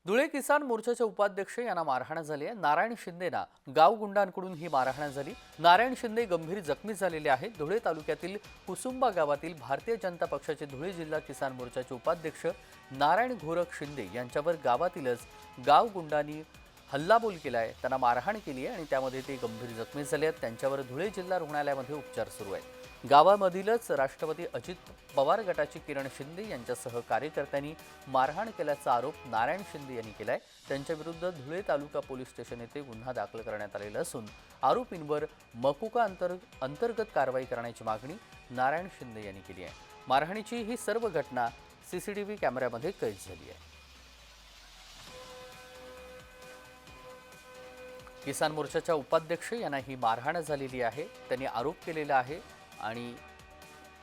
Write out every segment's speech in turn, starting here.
धुळे किसान मोर्चाचे उपाध्यक्ष यांना मारहाण झाली आहे। नारायण शिंदेना गाव गुंडांकडून ही मारहाण झाली। नारायण शिंदे गंभीर जखमी झालेले आहेत। धुळे तालुक्यातील कुसुंबा गावातील भारतीय जनता पक्षाचे धुळे जिल्हा किसान मोर्चाचे उपाध्यक्ष नारायण घोरक शिंदे यांच्यावर गावातीलच गाव गुंडांनी हल्लाबोल केलाय, त्यांना मारहाण केली आहे आणि त्यामध्ये ते गंभीर जखमी झाले आहेत। त्यांच्यावर धुळे जिल्हा रुग्णालयामध्ये उपचार सुरू आहेत। गावामधीलच राष्ट्रवादी अजित पवार गटाचे किरण शिंदे यांच्यासह कार्यकर्त्यांनी मारहाण केल्याचा आरोप नारायण शिंदे यांनी केलाय। त्यांच्याविरुद्ध धुळे तालुका पोलीस स्टेशन येथे गुन्हा दाखल करण्यात आलेला असून आरोपींवर मकुका अंतर्गत कारवाई करण्याची मागणी नारायण शिंदे यांनी केली आहे। मारहाणीची ही सर्व घटना सीसीटीव्ही कॅमेऱ्यामध्ये कैद झाली आहे। किसान मोर्चाच्या उपाध्यक्ष यांना ही मारहाण झालेली आहे। त्यांनी आरोप केलेला आहे आणि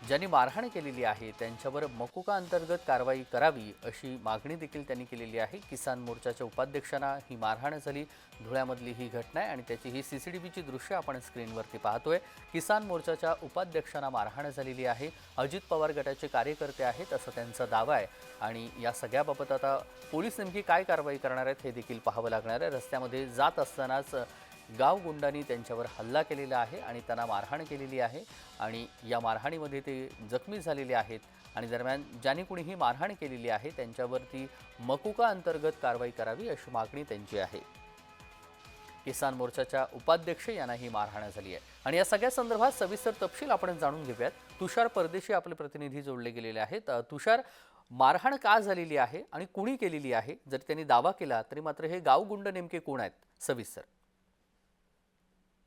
ज्यांनी मारहाण केलेली आहे त्यांच्यावर मकुका अंतर्गत कारवाई करावी अशी मागणी देखील त्यांनी केलेली आहे। किसान मोर्चाच्या उपाध्यक्षांना ही मारहाण झाली। धुळ्यामधली ही घटना आहे आणि त्याची ही सीसीटीव्हीची दृश्य आपण स्क्रीनवरती पाहतोय। किसान मोर्चाच्या उपाध्यक्षांना मारहाण झालेली आहे। अजित पवार गटाचे कार्यकर्ते आहेत असं त्यांचा दावा आहे आणि या सगळ्याबाबत आता पोलीस नेमकी काय कारवाई करणार आहेत हे देखील पाहावं लागणार आहे। रस्त्यामध्ये जात असतानाच गाव गुंडांनी त्यांच्यावर हल्ला केलेला आहे आणि त्यांना मारहाण केलेली आहे आणि या मारहाणीमध्ये ते जखमी झालेले आहेत आणि दरम्यान ज्यांनी कुणी ही मारहाण केलेली आहे त्यांच्यावरती मकुका अंतर्गत कारवाई करावी अशी मागणी त्यांची आहे। किसान मोर्चाच्या उपाध्यक्ष यांना ही मारहाण झाली आहे आणि या सगळ्या संदर्भात सविस्तर तपशील आपण जाणून घेऊयात। तुषार परदेशी आपले प्रतिनिधी जोडले गेलेले आहेत। तुषार, मारहाण का झालेली आहे आणि कुणी केलेली आहे? जर त्यांनी दावा केला तरी मात्र हे गावगुंड नेमके कोण आहेत? सविस्तर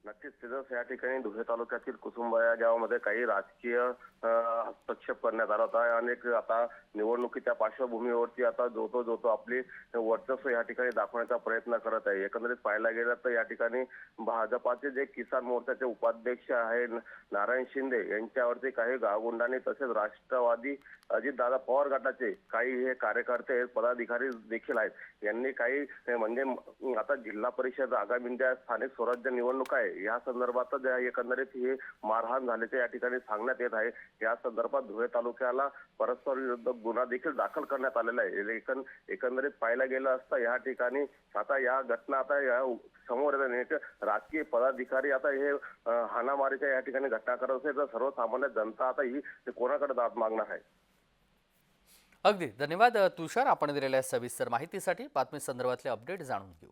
नक्कीच तिथंच या ठिकाणी धुळे तालुक्यातील कुसुंबा या गावामध्ये काही राजकीय हस्तक्षेप करण्यात आला होता। अनेक आता निवडणुकीच्या पार्श्वभूमीवरती आता जो तो आपली वर्चस्व या ठिकाणी दाखवण्याचा प्रयत्न करत आहे। एकंदरीत पाहायला गेलं तर या ठिकाणी भाजपाचे जे किसान मोर्चाचे उपाध्यक्ष आहे नारायण शिंदे यांच्यावरती काही गावगुंडांनी तसेच राष्ट्रवादी अजितदादा पवार गटाचे काही हे कार्यकर्ते पदाधिकारी देखील आहेत। यांनी काही म्हणजे आता जिल्हा परिषद आगामी ज्या स्थानिक स्वराज्य निवडणूक आहे या संदर्भात एकंदरीत ही मारहाण झाल्याचे या ठिकाणी सांगण्यात येत आहे। या संदर्भात धुळे तालुक्याला परस्पर विरुद्ध गुन्हा देखील दाखल करण्यात आलेला आहे। एकंदरीत पाहायला गेलं असता या ठिकाणी आता या घटना आता या समोर येत राजकीय पदाधिकारी आता हे हाणामारीच्या या ठिकाणी घटना करत असेल तर सर्वसामान्य जनता आता ही कोणाकडे दाद मागणार आहे? अगदी धन्यवाद तुषार, आपण दिलेल्या सविस्तर माहितीसाठी। बातमी संदर्भातले अपडेट जाणून घेऊ।